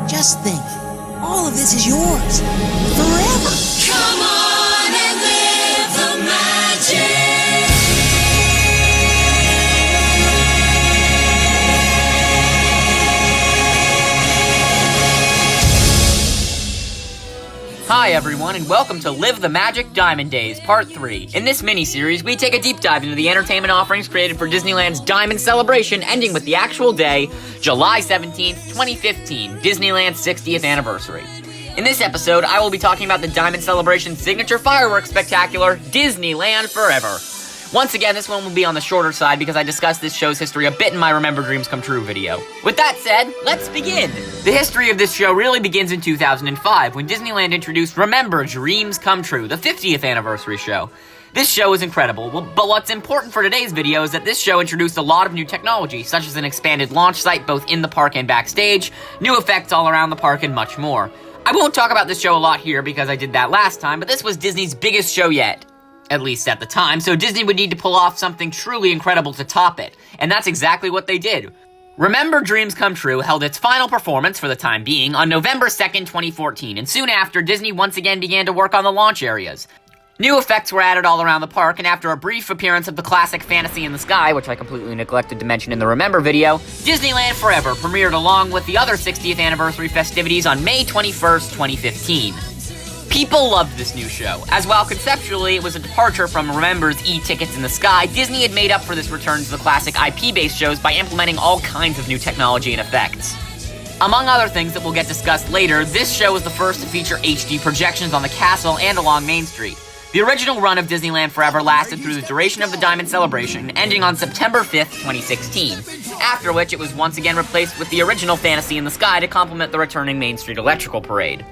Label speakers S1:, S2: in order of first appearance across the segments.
S1: Just think, all of this is yours, forever.
S2: Come on and live the magic.
S3: Hi everyone, and welcome to Live the Magic Diamond Days, Part 3. In this mini-series, we take a deep dive into the entertainment offerings created for Disneyland's Diamond Celebration, ending with the actual day, July 17th, 2015, Disneyland's 60th anniversary. In this episode, I will be talking about the Diamond Celebration's signature fireworks spectacular, Disneyland Forever. Once again, this one will be on the shorter side because I discussed this show's history a bit in my Remember Dreams Come True video. With that said, let's begin! The history of this show really begins in 2005 when Disneyland introduced Remember Dreams Come True, the 50th anniversary show. This show is incredible, but what's important for today's video is that this show introduced a lot of new technology, such as an expanded launch site both in the park and backstage, new effects all around the park, and much more. I won't talk about this show a lot here because I did that last time, but this was Disney's biggest show yet. At least at the time, so Disney would need to pull off something truly incredible to top it. And that's exactly what they did. Remember Dreams Come True held its final performance, for the time being, on November 2nd, 2014, and soon after, Disney once again began to work on the launch areas. New effects were added all around the park, and after a brief appearance of the classic Fantasy in the Sky, which I completely neglected to mention in the Remember video, Disneyland Forever premiered along with the other 60th anniversary festivities on May 21st, 2015. People loved this new show, as while conceptually it was a departure from Remember's E-Tickets in the Sky, Disney had made up for this return to the classic IP-based shows by implementing all kinds of new technology and effects. Among other things that will get discussed later, this show was the first to feature HD projections on the castle and along Main Street. The original run of Disneyland Forever lasted through the duration of the Diamond Celebration, ending on September 5th, 2016, after which it was once again replaced with the original Fantasy in the Sky to complement the returning Main Street Electrical Parade.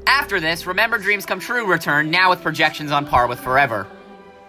S3: After this, Remember Dreams Come True returned, now with projections on par with Forever.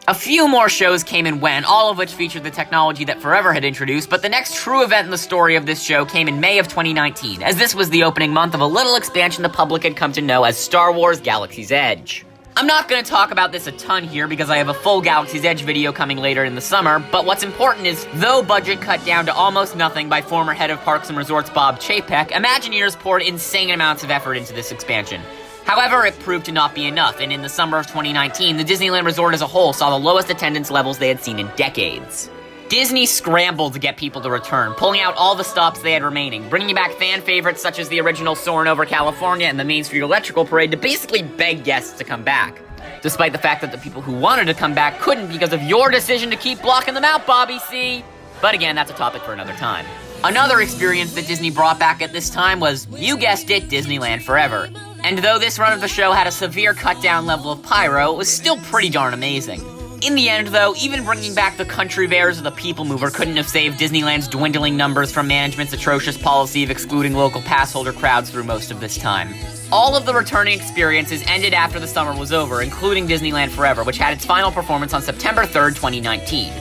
S3: A few more shows came and went, all of which featured the technology that Forever had introduced, but the next true event in the story of this show came in May of 2019, as this was the opening month of a little expansion the public had come to know as Star Wars Galaxy's Edge. I'm not going to talk about this a ton here because I have a full Galaxy's Edge video coming later in the summer, but what's important is, though budget cut down to almost nothing by former head of Parks and Resorts Bob Chapek, Imagineers poured insane amounts of effort into this expansion. However, it proved to not be enough, and in the summer of 2019, the Disneyland Resort as a whole saw the lowest attendance levels they had seen in decades. Disney scrambled to get people to return, pulling out all the stops they had remaining, bringing back fan favorites such as the original Soarin' Over California and the Main Street Electrical Parade to basically beg guests to come back. Despite the fact that the people who wanted to come back couldn't because of your decision to keep blocking them out, Bobby C. But again, that's a topic for another time. Another experience that Disney brought back at this time was, you guessed it, Disneyland Forever. And though this run of the show had a severe cut-down level of pyro, it was still pretty darn amazing. In the end, though, even bringing back the Country Bears or the People Mover couldn't have saved Disneyland's dwindling numbers from management's atrocious policy of excluding local pass holder crowds through most of this time. All of the returning experiences ended after the summer was over, including Disneyland Forever, which had its final performance on September 3rd, 2019.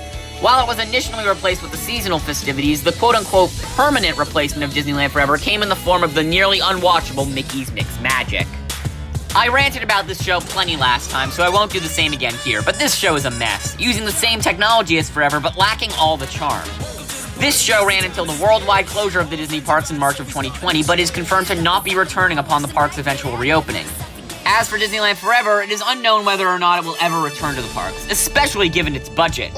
S3: While it was initially replaced with the seasonal festivities, the quote-unquote permanent replacement of Disneyland Forever came in the form of the nearly unwatchable Mickey's Mix Magic. I ranted about this show plenty last time, so I won't do the same again here, but this show is a mess, using the same technology as Forever, but lacking all the charm. This show ran until the worldwide closure of the Disney parks in March of 2020, but is confirmed to not be returning upon the park's eventual reopening. As for Disneyland Forever, it is unknown whether or not it will ever return to the parks, especially given its budget.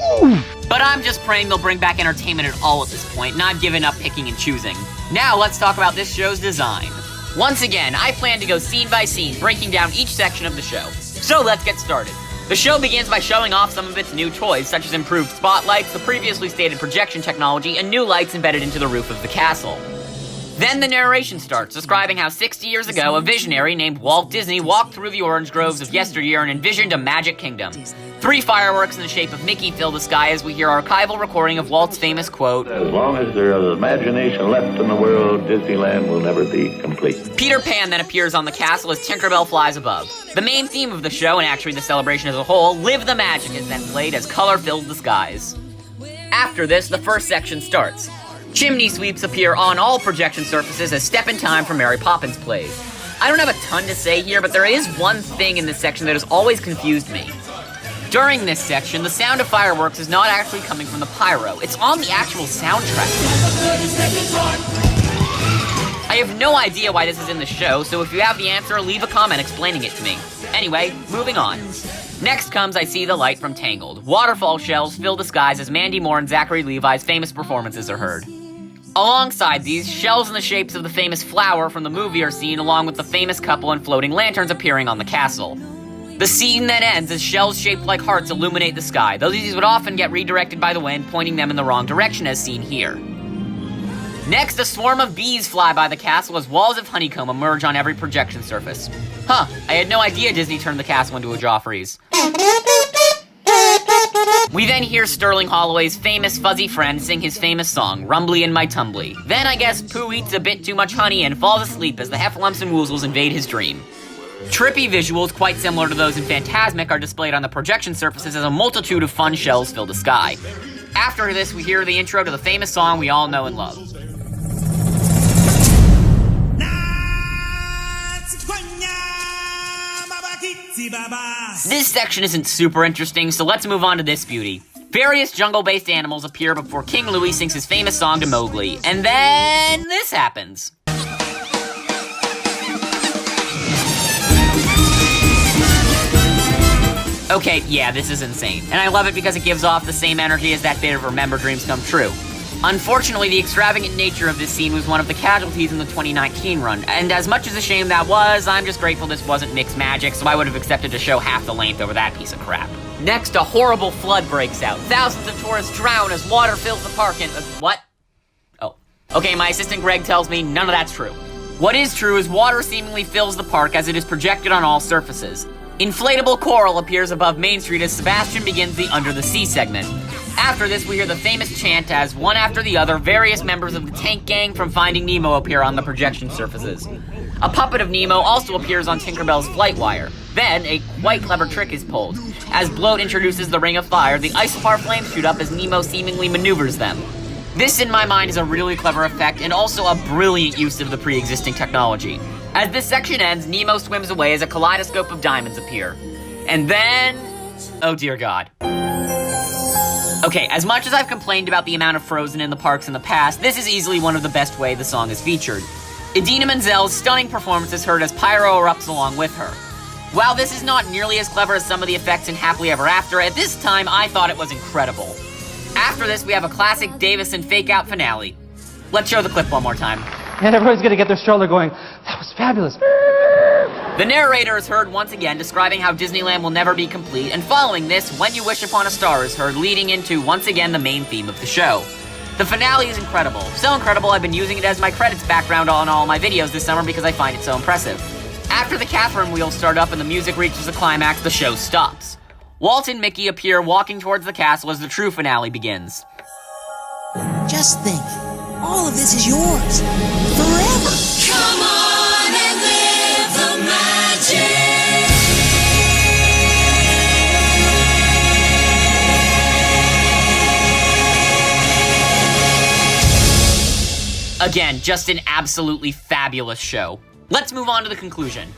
S3: But I'm just praying they'll bring back entertainment at all at this point, and I've given up picking and choosing. Now let's talk about this show's design. Once again, I plan to go scene by scene, breaking down each section of the show. So let's get started. The show begins by showing off some of its new toys, such as improved spotlights, the previously stated projection technology, and new lights embedded into the roof of the castle. Then the narration starts, describing how 60 years ago, a visionary named Walt Disney walked through the orange groves of yesteryear and envisioned a magic kingdom. 3 fireworks in the shape of Mickey fill the sky as we hear archival recording of Walt's famous quote,
S4: "As long as there is imagination left in the world, Disneyland will never be complete."
S3: Peter Pan then appears on the castle as Tinkerbell flies above. The main theme of the show, and actually the celebration as a whole, Live the Magic, is then played as color fills the skies. After this, the first section starts. Chimney sweeps appear on all projection surfaces as Step in Time from Mary Poppins plays. I don't have a ton to say here, but there is one thing in this section that has always confused me. During this section, the sound of fireworks is not actually coming from the pyro, it's on the actual soundtrack. I have no idea why this is in the show, so if you have the answer, leave a comment explaining it to me. Anyway, moving on. Next comes I See the Light from Tangled. Waterfall shells fill the skies as Mandy Moore and Zachary Levi's famous performances are heard. Alongside these, shells in the shapes of the famous flower from the movie are seen, along with the famous couple and floating lanterns appearing on the castle. The scene then ends as shells shaped like hearts illuminate the sky, though these would often get redirected by the wind, pointing them in the wrong direction as seen here. Next, a swarm of bees fly by the castle as walls of honeycomb emerge on every projection surface. Huh, I had no idea Disney turned the castle into a Joffrey's. We then hear Sterling Holloway's famous fuzzy friend sing his famous song, Rumbly in My Tumbly. Then I guess Pooh eats a bit too much honey and falls asleep as the Heffalumps and Woozles invade his dream. Trippy visuals, quite similar to those in Fantasmic, are displayed on the projection surfaces as a multitude of fun shells fill the sky. After this, we hear the intro to the famous song we all know and love. This section isn't super interesting, so let's move on to this beauty. Various jungle-based animals appear before King Louie sings his famous song to Mowgli, and then this happens. Okay, yeah, this is insane, and I love it because it gives off the same energy as that bit of Remember Dreams Come True. Unfortunately, the extravagant nature of this scene was one of the casualties in the 2019 run, and as much as a shame that was, I'm just grateful this wasn't mixed magic, so I would have accepted to show half the length over that piece of crap. Next, a horrible flood breaks out. Thousands of tourists drown as water fills the park and... what? Oh. Okay, my assistant Greg tells me none of that's true. What is true is water seemingly fills the park as it is projected on all surfaces. Inflatable coral appears above Main Street as Sebastian begins the Under the Sea segment. After this, we hear the famous chant as, one after the other, various members of the Tank Gang from Finding Nemo appear on the projection surfaces. A puppet of Nemo also appears on Tinkerbell's flight wire. Then, a quite clever trick is pulled. As Bloat introduces the Ring of Fire, the Isospar flames shoot up as Nemo seemingly maneuvers them. This, in my mind, is a really clever effect and also a brilliant use of the pre-existing technology. As this section ends, Nemo swims away as a kaleidoscope of diamonds appear. And then... oh dear God. Okay, as much as I've complained about the amount of Frozen in the parks in the past, this is easily one of the best ways the song is featured. Idina Menzel's stunning performance is heard as Pyro erupts along with her. While this is not nearly as clever as some of the effects in Happily Ever After, at this time I thought it was incredible. After this, we have a classic Davison fake-out finale. Let's show the clip one more time.
S5: And everybody's gonna get their stroller going, that was fabulous.
S3: The narrator is heard once again describing how Disneyland will never be complete, and following this, When You Wish Upon a Star is heard, leading into, once again, the main theme of the show. The finale is incredible. So incredible I've been using it as my credits background on all my videos this summer because I find it so impressive. After the Catherine wheels start up and the music reaches the climax, the show stops. Walt and Mickey appear walking towards the castle as the true finale begins.
S1: Just think, all of this is yours. Forever.
S2: Come on and live the magic.
S3: Again, just an absolutely fabulous show. Let's move on to the conclusion.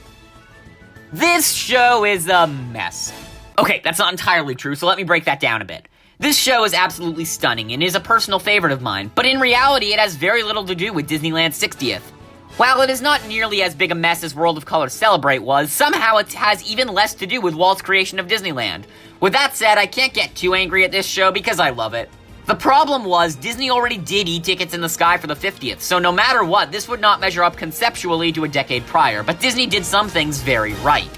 S3: This show is a mess. Okay, that's not entirely true, so let me break that down a bit. This show is absolutely stunning and is a personal favorite of mine, but in reality it has very little to do with Disneyland's 60th. While it is not nearly as big a mess as World of Color Celebrate was, somehow it has even less to do with Walt's creation of Disneyland. With that said, I can't get too angry at this show because I love it. The problem was, Disney already did e-tickets in the sky for the 50th, so no matter what, this would not measure up conceptually to a decade prior, but Disney did some things very right.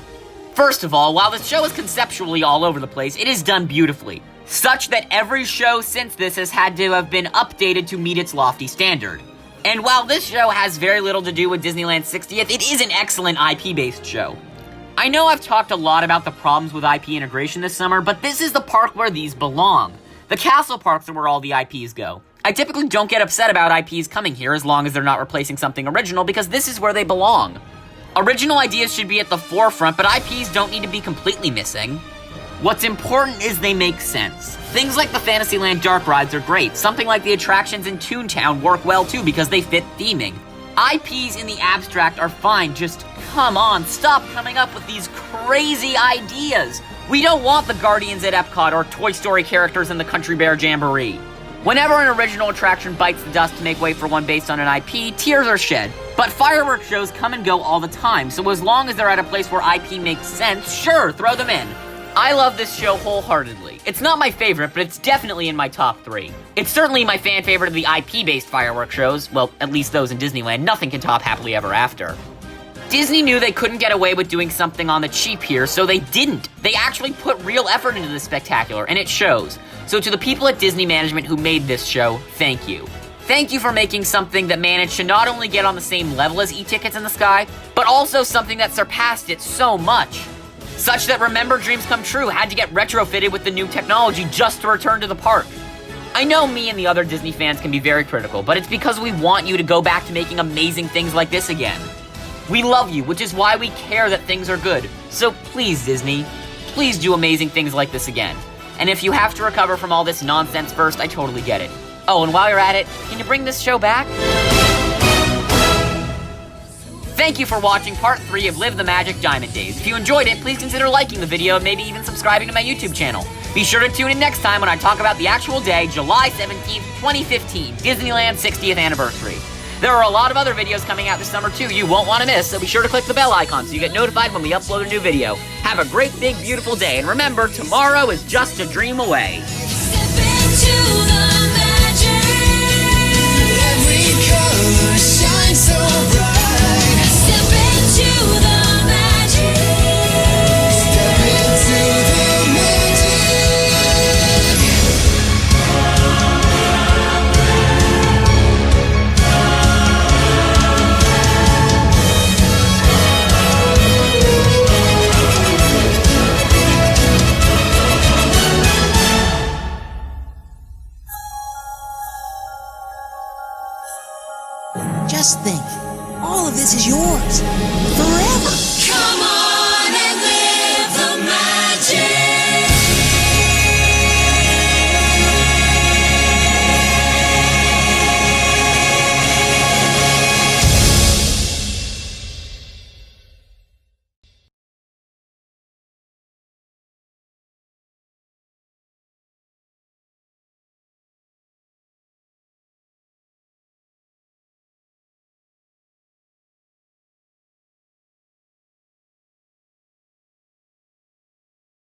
S3: First of all, while the show is conceptually all over the place, it is done beautifully, such that every show since this has had to have been updated to meet its lofty standard. And while this show has very little to do with Disneyland's 60th, it is an excellent IP-based show. I know I've talked a lot about the problems with IP integration this summer, but this is the park where these belong. The castle parks are where all the IPs go. I typically don't get upset about IPs coming here as long as they're not replacing something original because this is where they belong. Original ideas should be at the forefront, but IPs don't need to be completely missing. What's important is they make sense. Things like the Fantasyland dark rides are great. Something like the attractions in Toontown work well too because they fit theming. IPs in the abstract are fine, just come on, stop coming up with these crazy ideas. We don't want the Guardians at Epcot or Toy Story characters in the Country Bear Jamboree. Whenever an original attraction bites the dust to make way for one based on an IP, tears are shed. But fireworks shows come and go all the time, so as long as they're at a place where IP makes sense, sure, throw them in. I love this show wholeheartedly. It's not my favorite, but it's definitely in my top 3. It's certainly my fan favorite of the IP-based fireworks shows, well, at least those in Disneyland. Nothing can top Happily Ever After. Disney knew they couldn't get away with doing something on the cheap here, so they didn't. They actually put real effort into this spectacular, and it shows. So to the people at Disney management who made this show, thank you. Thank you for making something that managed to not only get on the same level as E-Tickets in the Sky, but also something that surpassed it so much. Such that Remember Dreams Come True had to get retrofitted with the new technology just to return to the park. I know me and the other Disney fans can be very critical, but it's because we want you to go back to making amazing things like this again. We love you, which is why we care that things are good. So please, Disney, please do amazing things like this again. And if you have to recover from all this nonsense first, I totally get it. Oh, and while you're at it, can you bring this show back? Thank you for watching part 3 of Live the Magic Diamond Days. If you enjoyed it, please consider liking the video and maybe even subscribing to my YouTube channel. Be sure to tune in next time when I talk about the actual day, July 17th, 2015, Disneyland's 60th anniversary. There are a lot of other videos coming out this summer too you won't want to miss, so be sure to click the bell icon so you get notified when we upload a new video. Have a great, big, beautiful day, and remember, tomorrow is just a dream away.
S2: Step into the magic. Every color shines so bright. Step into the magic. Step into the magic.
S1: Just think, all of this is yours. Forever.
S2: Come